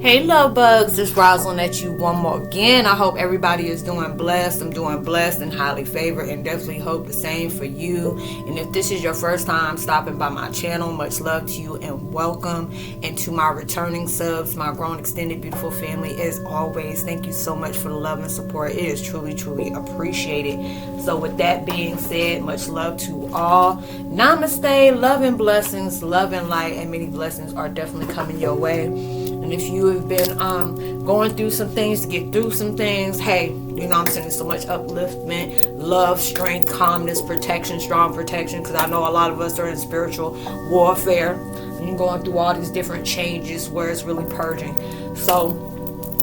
Hey love bugs, it's Roslynn at you one more again. I hope everybody is doing blessed. I'm doing blessed and highly favored, and definitely hope the same for you. And if this is your first time stopping by my channel, much love to you and welcome. And to my returning subs, my grown extended beautiful family, as always, thank you so much for the love and support. It is truly appreciated. So with that being said, much love to all. Namaste, love and blessings, love and light, and many blessings are definitely coming your way. And if you have been going through some things to get through some things, hey, you know I'm sending so much upliftment, love, strength, calmness, protection, strong protection, because I know a lot of us are in spiritual warfare and you're going through all these different changes where it's really purging. So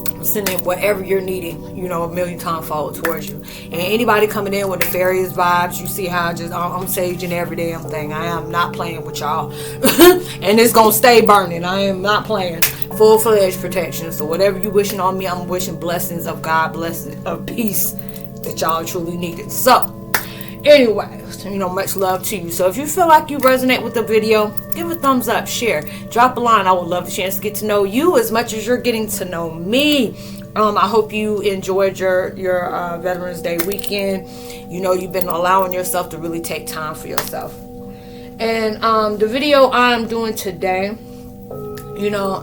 I'm sending whatever you're needing, you know, a million times fold towards you. And anybody coming in with nefarious vibes, you see how I'm saging every damn thing. I am not playing with y'all. And it's going to stay burning. I am not playing. Full-fledged protection. So whatever you wishing on me, I'm wishing blessings of God, blessings of peace that y'all truly needed. So anyway, you know, much love to you. So if you feel like you resonate with the video, give a thumbs up, share, drop a line. I would love the chance to get to know you as much as you're getting to know me. I hope you enjoyed your Veterans Day weekend. You know, you've been allowing yourself to really take time for yourself. And the video I'm doing today, you know,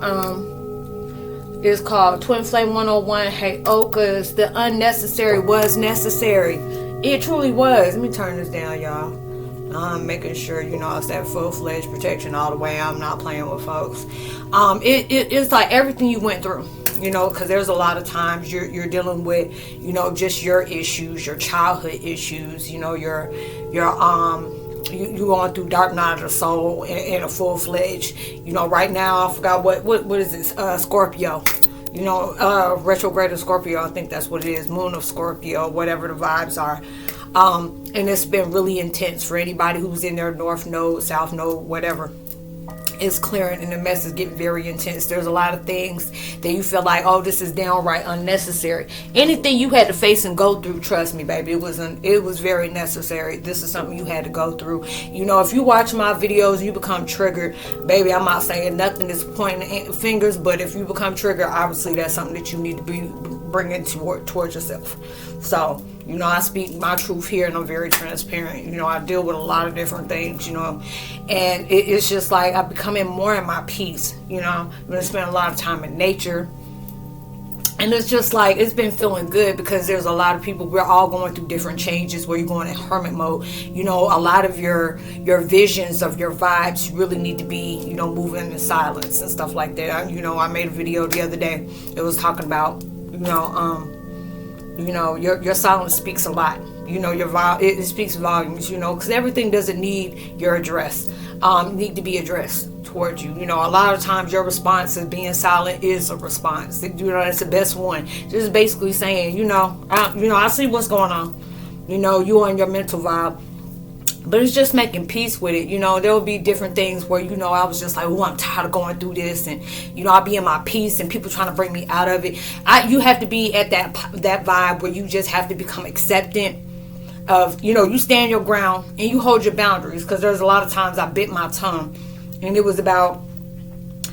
is called Twin Flame 101 Heyokas. The unnecessary was necessary. It truly was. Let me turn this down, y'all. I'm making sure, you know, it's that full-fledged protection all the way. I'm not playing with folks. It's like everything you went through, you know, because there's a lot of times you're dealing with, you know, just your issues, your childhood issues, you know, your you going through dark night of the soul in a full-fledged, you know, right now I forgot what is this, Scorpio, you know, retrograde Scorpio, I think that's what it is, moon of Scorpio, whatever the vibes are. And it's been really intense for anybody who's in their north node, south node, whatever. It's clearing and the mess is getting very intense. There's a lot of things that you feel like, oh, this is downright unnecessary. Anything you had to face and go through, trust me, baby, it was very necessary. This is something you had to go through. You know, if you watch my videos, you become triggered, baby. I'm not saying nothing is pointing fingers, but if you become triggered, obviously that's something that you need to be bringing towards yourself. So, you know, I speak my truth here and I'm very transparent. You know, I deal with a lot of different things, you know, and it's just like I'm becoming more in my peace, you know. I'm going to spend a lot of time in nature. And it's just like, it's been feeling good because there's a lot of people, we're all going through different changes where you're going in hermit mode. You know, a lot of your visions of your vibes really need to be, you know, moving in silence and stuff like that. You know, I made a video the other day. It was talking about, you know, your silence speaks a lot. You know, it speaks volumes, you know, because everything doesn't need your address. Need to be addressed towards you. You know, a lot of times your response is being silent is a response. You know, that's the best one. Just basically saying, you know, I see what's going on. You know, you on your mental vibe. But it's just making peace with it. You know, there will be different things where, you know, I was just like, oh, I'm tired of going through this. And, you know, I'll be in my peace and people trying to bring me out of it. You have to be at that vibe where you just have to become acceptant of, you know, you stand your ground and you hold your boundaries. Because there's a lot of times I bit my tongue. And it was about,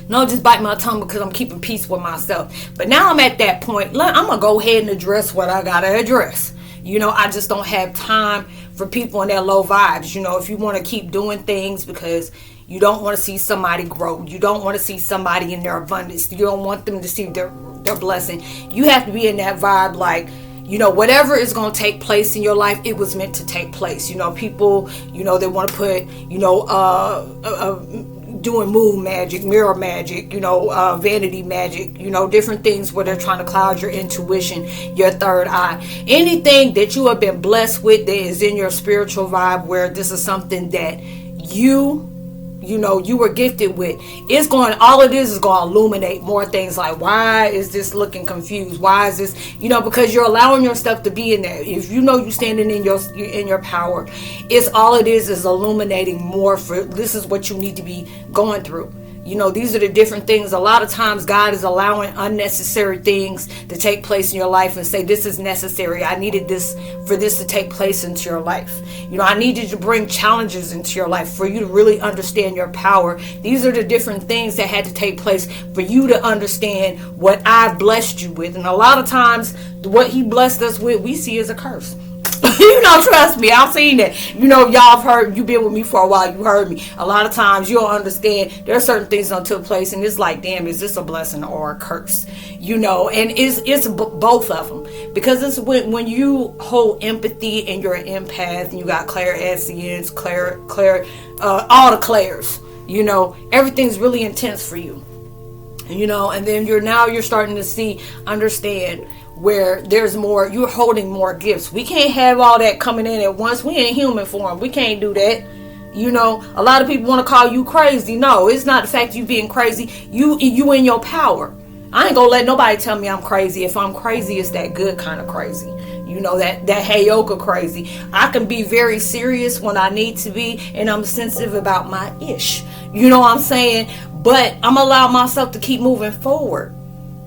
no, just bite my tongue because I'm keeping peace with myself. But now I'm at that point. I'm going to go ahead and address what I got to address. You know, I just don't have time for people in their low vibes. You know, if you want to keep doing things because you don't want to see somebody grow, you don't want to see somebody in their abundance, you don't want them to see their blessing, you have to be in that vibe like, you know, whatever is going to take place in your life, it was meant to take place. You know, people, you know, they want to put, you know, doing moon magic, mirror magic, you know, vanity magic, you know, different things where they're trying to cloud your intuition, your third eye. Anything that you have been blessed with that is in your spiritual vibe where this is something that you know, you were gifted with, all it is going to illuminate more things like, why is this looking confused? Why is this, you know, because you're allowing your stuff to be in there. If you know you're standing in your power, all it is illuminating more for, this is what you need to be going through. These are the different things. A lot of times God is allowing unnecessary things to take place in your life and say, this is necessary. I needed this for this to take place into your life. I needed to bring challenges into your life for you to really understand your power. These are the different things that had to take place for you to understand what I blessed you with. And a lot of times what he blessed us with, we see as a curse. Trust me, I've seen it. Y'all have heard, you've been with me for a while, you heard me. A lot of times you'll understand there are certain things that took place and it's like, damn, is this a blessing or a curse? And it's both of them. Because it's when you hold empathy and you're an empath and you got clairaudience, all the clairs, everything's really intense for you. And then you're starting to understand where there's more, you're holding more gifts. We can't have all that coming in at once. We ain't human form. We can't do that. A lot of people want to call you crazy. No, it's not the fact you being crazy. You in your power. I ain't gonna let nobody tell me I'm crazy. If I'm crazy, it's that good kind of crazy. That Heyoka crazy. I can be very serious when I need to be, and I'm sensitive about my ish. You know what I'm saying? But I'm allowing myself to keep moving forward.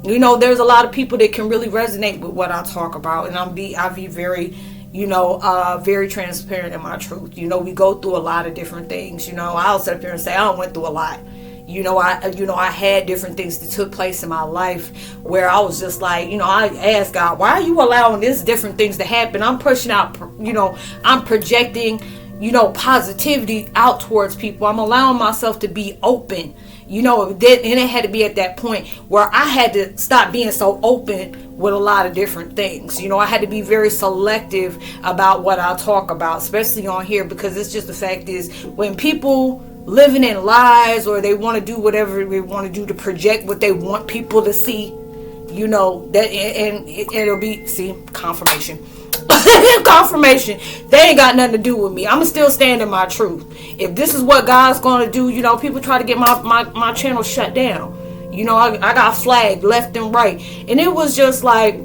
There's a lot of people that can really resonate with what I talk about, and I be very, very transparent in my truth. We go through a lot of different things. I'll sit up here and say I went through a lot. I had different things that took place in my life where I was just like, I asked God, why are you allowing these different things to happen? I'm pushing out, I'm projecting, positivity out towards people. I'm allowing myself to be open. And it had to be at that point where I had to stop being so open with a lot of different things. I had to be very selective about what I talk about, especially on here, because it's just the fact is when people living in lies or they want to do whatever they want to do to project what they want people to see, that and it'll be, confirmation. Confirmation. They ain't got nothing to do with me. I'm still standing my truth. If this is what God's gonna do, people try to get my channel shut down. I got flagged left and right, and it was just like,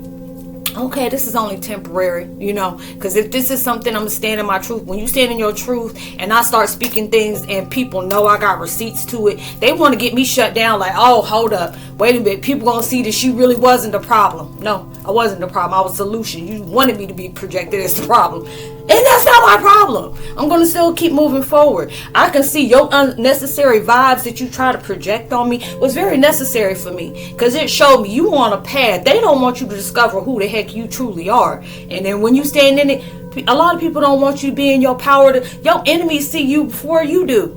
okay, this is only temporary, because if this is something, I'm standing my truth. When you stand in your truth and I start speaking things and people know I got receipts to it, they want to get me shut down like, oh, hold up, wait a minute, people gonna see that she really wasn't the problem. No, I wasn't the problem. I was the solution. You wanted me to be projected as the problem, and that's not my problem. I'm gonna still keep moving forward. I can see your unnecessary vibes that you try to project on me was very necessary for me, because it showed me you on a path. They don't want you to discover who the heck you truly are, and then when you stand in it, a lot of people don't want you to be in your power. Your enemies see you before you do.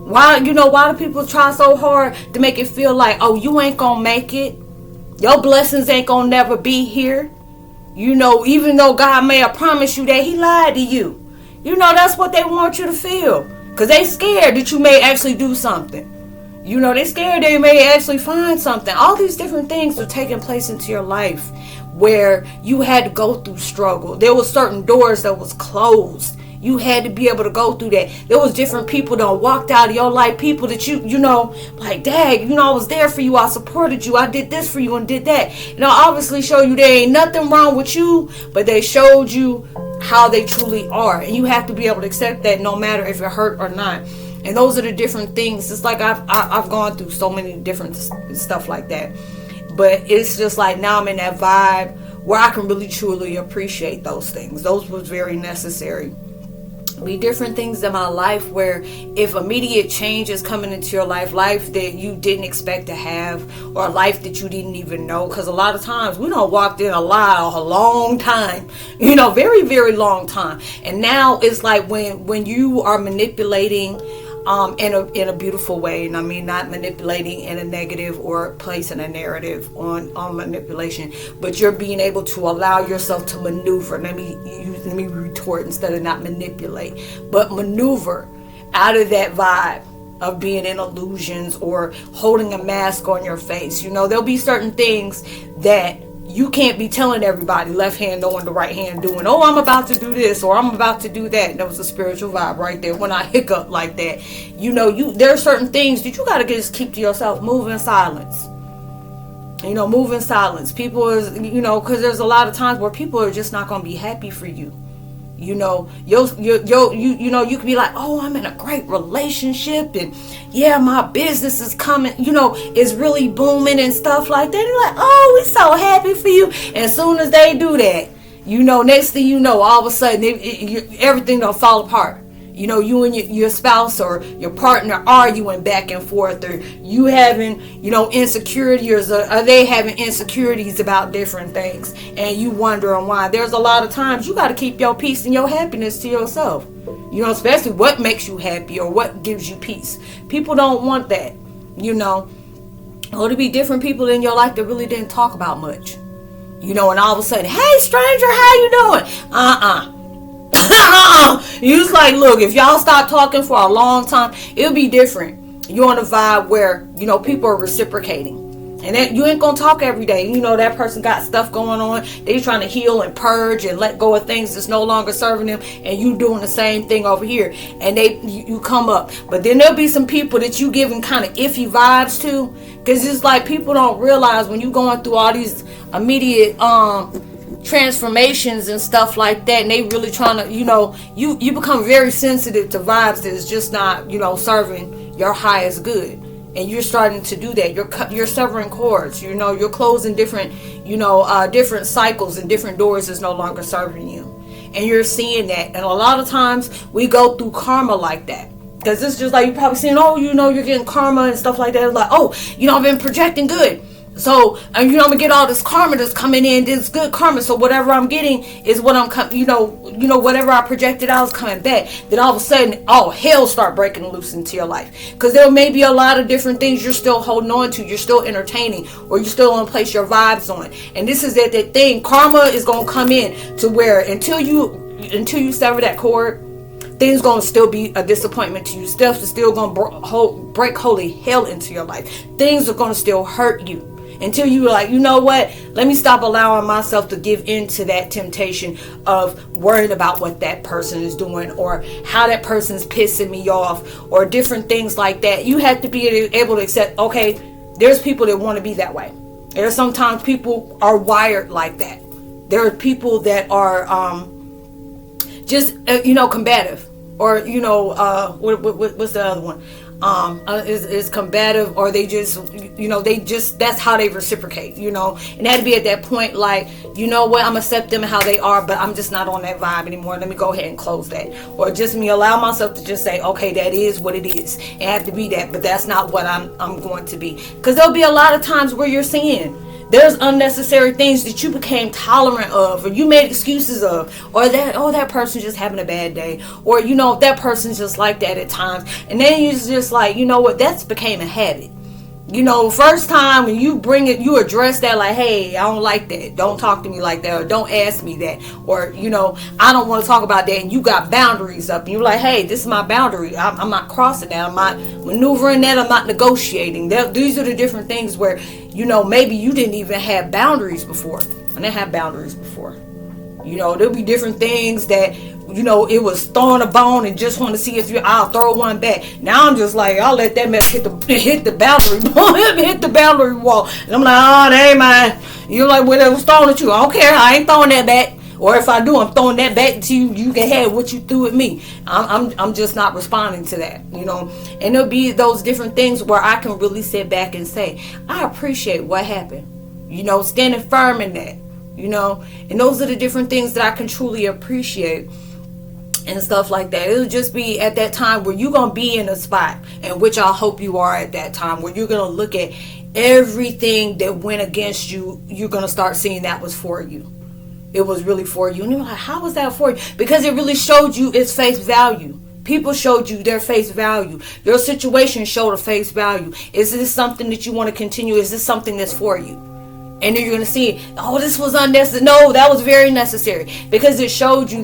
Why do people try so hard to make it feel like, oh, you ain't gonna make it, your blessings ain't gonna never be here? Even though God may have promised you that, he lied to you. That's what they want you to feel, because they scared that you may actually do something. They scared they may actually find something. All these different things are taking place into your life where you had to go through struggle. There was certain doors that was closed. You had to be able to go through that. There was different people that walked out of your life, people that like, dang, I was there for you, I supported you, I did this for you and did that. Obviously show you there ain't nothing wrong with you, but they showed you how they truly are. And you have to be able to accept that no matter if it hurt or not. And those are the different things. It's like I've gone through so many different stuff like that. But it's just like now I'm in that vibe where I can really truly appreciate those things. Those was very necessary. Be different things in my life where if immediate change is coming into your life that you didn't expect to have, or a life that you didn't even know, because a lot of times we don't walked in a lie a long time, very, very long time. And now it's like when you are manipulating in a beautiful way, and I mean not manipulating in a negative or placing a narrative on manipulation, but you're being able to allow yourself to maneuver. Let me retort instead of not manipulate, but maneuver out of that vibe of being in illusions or holding a mask on your face. There'll be certain things that you can't be telling everybody left hand knowing the right hand doing, oh, I'm about to do this or I'm about to do that. And that was a spiritual vibe right there when I hiccup like that. There are certain things that you got to just keep to yourself. Move in silence. Move in silence. People is, because there's a lot of times where people are just not going to be happy for you. You know, you could be like, oh, I'm in a great relationship, and yeah, my business is coming, is really booming and stuff like that. You're like, oh, we so happy for you. And as soon as they do that, next thing you know, all of a sudden, everything don't fall apart. You and your spouse or your partner arguing back and forth, or you having, insecurities, or are they having insecurities about different things, and you wondering why. There's a lot of times you got to keep your peace and your happiness to yourself. Especially what makes you happy or what gives you peace. People don't want that, or to be different people in your life that really didn't talk about much, and all of a sudden, hey stranger, how you doing? You was like, look, if y'all stop talking for a long time, it'll be different. You're on a vibe where, people are reciprocating. And then you ain't gonna talk every day. That person got stuff going on. They trying to heal and purge and let go of things that's no longer serving them. And you doing the same thing over here. And you come up. But then there'll be some people that you giving kind of iffy vibes to. Because it's like people don't realize when you going through all these immediate transformations and stuff like that, and they really trying to, you become very sensitive to vibes that is just not, serving your highest good. And you're starting to do that. You're severing cords. You're closing different, different cycles and different doors that's no longer serving you. And you're seeing that. And a lot of times we go through karma like that. Because it's just like you probably seeing, you're getting karma and stuff like that. It's like, I've been projecting good. So, I'm going to get all this karma that's coming in, this good karma. So whatever I'm getting is what I'm, whatever I projected out is coming back. Then all of a sudden, hell start breaking loose into your life. Because there may be a lot of different things you're still holding on to. You're still entertaining, or you still want to place your vibes on. And this is that thing. Karma is going to come in to where until you sever that cord, things going to still be a disappointment to you. Stuff is still going to break holy hell into your life. Things are going to still hurt you. Until you like, let me stop allowing myself to give in to that temptation of worrying about what that person is doing or how that person's pissing me off or different things like that. You have to be able to accept, okay, there's people that want to be that way. There's sometimes people are wired like that. There are people that are just, combative, or, what's the other one? Is combative, or they just that's how they reciprocate, and that'd be at that point like, I'm accept them how they are, but I'm just not on that vibe anymore. Let me go ahead and close that, or just me allow myself to just say, okay, that is what it is. It have to be that, but that's not what I'm going to be. Because there'll be a lot of times where you're seeing there's unnecessary things that you became tolerant of, or you made excuses of, or that person's just having a bad day, or that person's just like that at times, and then you're just like, that's became a habit. First time when you bring it, you address that like, hey, I don't like that. Don't talk to me like that, or don't ask me that, or I don't want to talk about that. And you got boundaries up, and you're like, hey, this is my boundary. I'm not crossing that. I'm not maneuvering that. I'm not negotiating. These are the different things where maybe you didn't even have boundaries before. I didn't have boundaries before. There'll be different things that it was throwing a bone and just want to see if I'll throw one back. Now I'm just like, I'll let that mess hit the boundary hit the boundary wall, and I'm like, oh, that ain't mine. You're like, well, it was thrown at you. I don't care. I ain't throwing that back. Or if I do, I'm throwing that back to you. You can have what you threw at me. I'm just not responding to that, And there'll be those different things where I can really sit back and say, I appreciate what happened. Standing firm in that. And those are the different things that I can truly appreciate and stuff like that. It'll just be at that time where you're going to be in a spot, in which I hope you are at that time, where you're going to look at everything that went against you. You're going to start seeing that was for you. It was really for you. And you're like, how was that for you? Because it really showed you its face value. People showed you their face value. Your situation showed a face value. Is this something that you want to continue? Is this something that's for you? And then you're going to see, oh, this was unnecessary. No, that was very necessary, because it showed you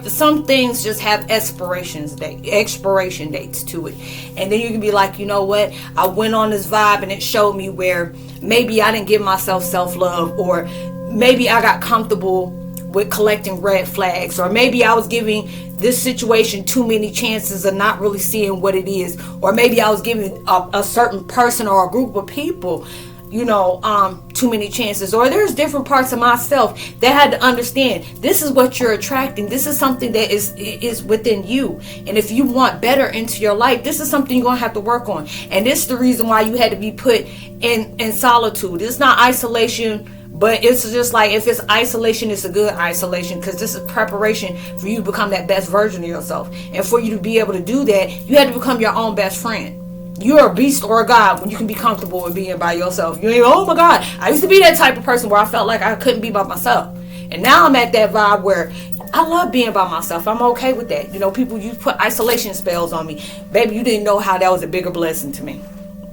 some things just have expiration dates to it. And then you can be like, you know what? I went on this vibe and it showed me where maybe I didn't give myself self-love, or maybe I got comfortable with collecting red flags, or maybe I was giving this situation too many chances of not really seeing what it is, or maybe I was giving a certain person or a group of people too many chances. Or there's different parts of myself that had to understand this is what you're attracting. This is something that is within you. And if you want better into your life, this is something you're going to have to work on. And this is the reason why you had to be put in solitude. It's not isolation, but it's just like, if it's isolation, it's a good isolation, because this is preparation for you to become that best version of yourself. And for you to be able to do that, you had to become your own best friend. You're a beast or a god when you can be comfortable with being by yourself. You ain't, oh my God, I used to be that type of person where I felt like I couldn't be by myself. And now I'm at that vibe where I love being by myself. I'm okay with that. People, you put isolation spells on me. Baby, you didn't know how that was a bigger blessing to me.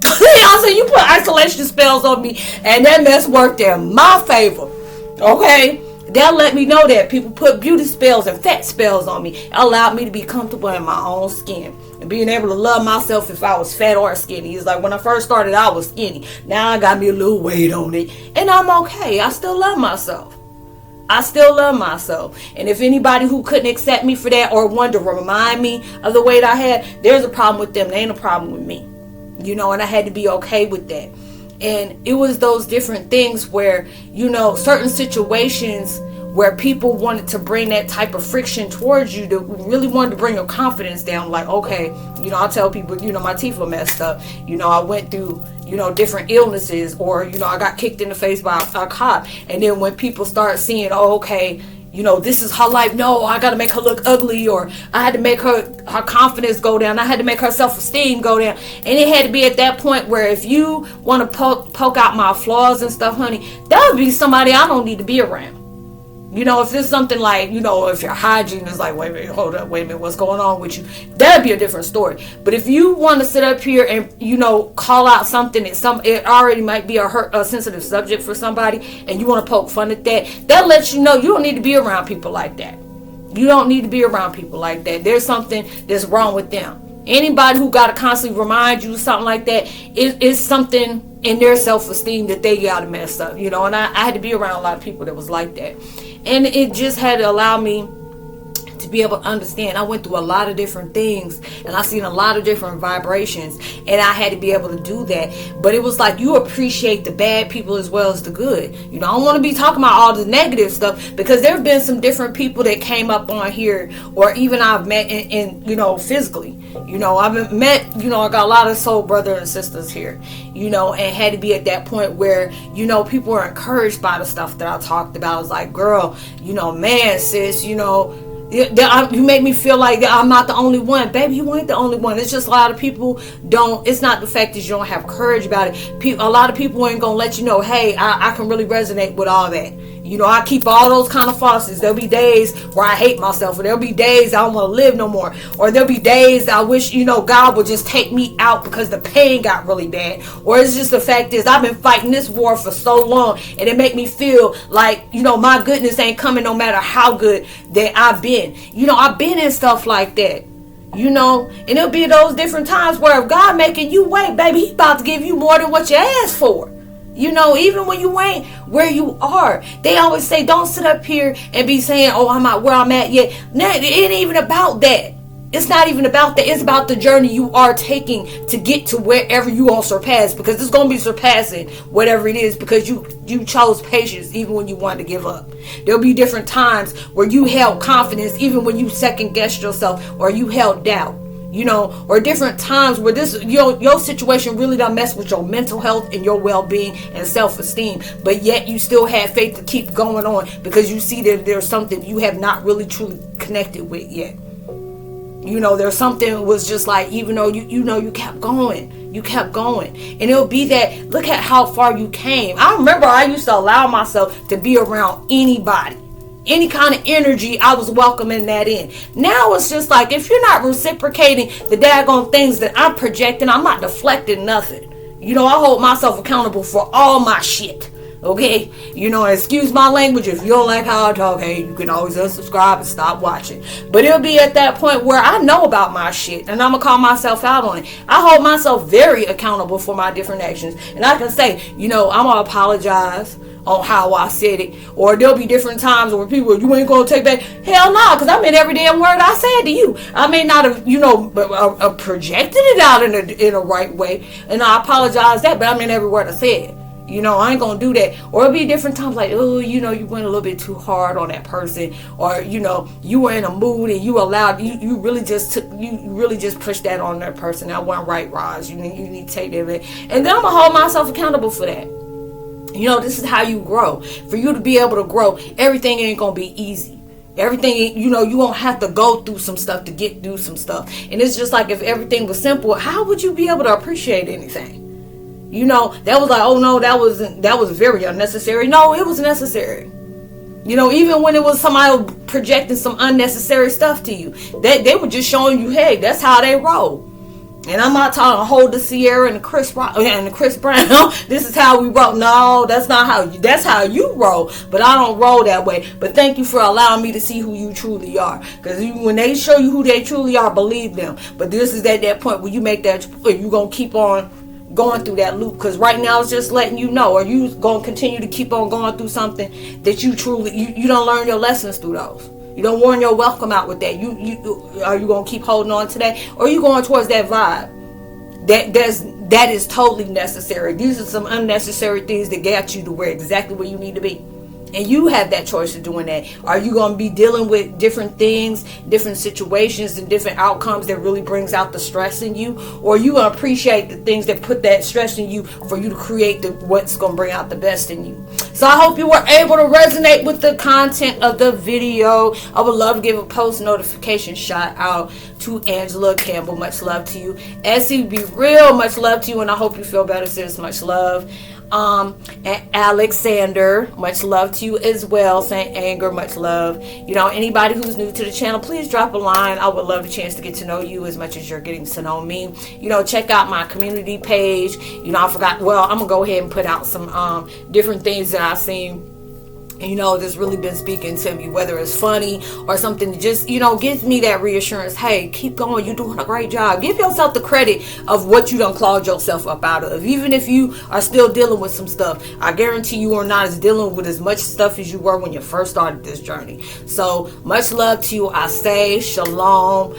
I'm saying, you put isolation spells on me, and that mess worked in my favor. Okay? That let me know that people put beauty spells and fat spells on me. It allowed me to be comfortable in my own skin. And being able to love myself if I was fat or skinny. It's like when I first started, I was skinny. Now I got me a little weight on it. And I'm okay. I still love myself. And if anybody who couldn't accept me for that or wanted to remind me of the weight I had, there's a problem with them. There ain't a problem with me. And I had to be okay with that. And it was those different things where, certain situations where people wanted to bring that type of friction towards you, that really wanted to bring your confidence down. Like, okay, I tell people, my teeth were messed up. I went through, different illnesses, or, I got kicked in the face by a cop. And then when people start seeing, oh, okay, this is her life. No, I got to make her look ugly, or I had to make her confidence go down. I had to make her self-esteem go down. And it had to be at that point where if you want to poke out my flaws and stuff, honey, that would be somebody I don't need to be around. If it's something like, if your hygiene is like, wait a minute, hold up, wait a minute, what's going on with you? That'd be a different story. But if you want to sit up here and, call out something that it already might be a sensitive subject for somebody, and you want to poke fun at that lets you know you don't need to be around people like that. You don't need to be around people like that. There's something that's wrong with them. Anybody who got to constantly remind you something like that is something in their self-esteem that they got to mess up, and I had to be around a lot of people that was like that. And it just had to allow me to be able to understand. I went through a lot of different things, and I seen a lot of different vibrations, and I had to be able to do that. But it was like, you appreciate the bad people as well as the good. I don't want to be talking about all the negative stuff, because there have been some different people that came up on here, or even I've met in physically. I've met, I got a lot of soul brothers and sisters here, and had to be at that point where, people were encouraged by the stuff that I talked about. I was like, girl, man, sis, you make me feel like I'm not the only one. Baby, you ain't the only one. It's just a lot of people it's not the fact that you don't have courage about it. A lot of people ain't gonna let you know, hey, I can really resonate with all that. I keep all those kind of faucets. There'll be days where I hate myself, or there'll be days I don't want to live no more, or there'll be days I wish, God would just take me out because the pain got really bad. Or it's just the fact is I've been fighting this war for so long, and it make me feel like, my goodness ain't coming no matter how good that I've been. I've been in stuff like that. And it'll be those different times where if God making you wait, baby, He about to give you more than what you asked for. Even when you ain't where you are. They always say, don't sit up here and be saying, oh, I'm not where I'm at yet. No, it ain't even about that. It's not even about that. It's about the journey you are taking to get to wherever you gonna surpass, because it's gonna be surpassing whatever it is, because you chose patience even when you wanted to give up. There'll be different times where you held confidence even when you second guessed yourself, or you held doubt. Or different times where your situation really done mess with your mental health and your well-being and self-esteem, but yet you still have faith to keep going on, because you see that there's something you have not really truly connected with yet. There's something was just like, even though you kept going, and it'll be that, look at how far you came. I remember I used to allow myself to be around anybody. Any kind of energy, I was welcoming that in. Now it's just like, if you're not reciprocating the daggone things that I'm projecting, I'm not deflecting nothing. I hold myself accountable for all my shit. Okay? Excuse my language. If you don't like how I talk, hey, you can always unsubscribe and stop watching. But it'll be at that point where I know about my shit, and I'm going to call myself out on it. I hold myself very accountable for my different actions. And I can say, I'm going to apologize on how I said it. Or there'll be different times where people, you ain't gonna take back. Hell no, because I meant every damn word I said to you. I may not have projected it out in a right way, and I apologize that, but I meant every word I said. You know, I ain't gonna do that. Or it'll be different times like, oh, you know, you went a little bit too hard on that person, or you know, you were in a mood and you allowed you really just pushed that on that person. That wasn't right, Roz. You need to take that back. And then I'm gonna hold myself accountable for that. You know, this is how you grow. For you to be able to grow, everything ain't gonna be easy. Everything, you know, you won't have to go through some stuff to get through some stuff. And it's just like if everything was simple, how would you be able to appreciate anything? You know, that was like, oh no, that was very unnecessary. No, it was necessary. You know, even when it was somebody projecting some unnecessary stuff to you, they were just showing you, hey, that's how they roll. And I'm not talking hold the Sierra and the Chris Brown. This is how we roll. No, that's not how that's how you roll. But I don't roll that way. But thank you for allowing me to see who you truly are. Because when they show you who they truly are, believe them. But this is at that point where you make that, you're going to keep on going through that loop, because right now it's just letting you know, or you gonna continue to keep on going through something that you truly you don't learn your lessons through those. You don't warn your welcome out with that. Are you gonna keep holding on to that, or are you going towards that vibe that is totally necessary? These are some unnecessary things that got you to exactly where you need to be. And you have that choice of doing that. Are you going to be dealing with different things, different situations, and different outcomes that really brings out the stress in you? Or are you going to appreciate the things that put that stress in you for you to create what's going to bring out the best in you? So I hope you were able to resonate with the content of the video. I would love to give a post notification shout out to Angela Campbell. Much love to you. Essie, be real. Much love to you. And I hope you feel better, sis. Much love. And Alexander, much love to you as well. Saint Anger, much love. You know, anybody who's new to the channel, please drop a line. I would love the chance to get to know you as much as you're getting to know me. You know, check out my community page. You know, I'm gonna go ahead and put out some different things that I've seen, you know, that's really been speaking to me, whether it's funny or something that just, you know, gives me that reassurance. Hey, keep going. You're doing a great job. Give yourself the credit of what you done clawed yourself up out of. Even if you are still dealing with some stuff, I guarantee you are not as dealing with as much stuff as you were when you first started this journey. So much love to you. I say shalom.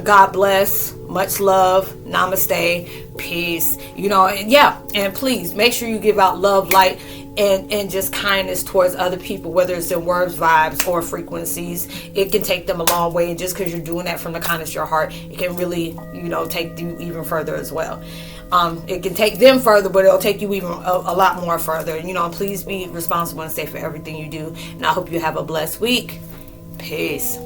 God bless. Much love. Namaste. Peace. You know, and please make sure you give out love, light, and just kindness towards other people, whether it's in words, vibes, or frequencies. It can take them a long way, and just because you're doing that from the kindness of your heart, it can really, you know, take you even further as well. It can take them further, but it'll take you even a lot more further. And, you know, please be responsible and safe for everything you do. And I hope you have a blessed week. Peace.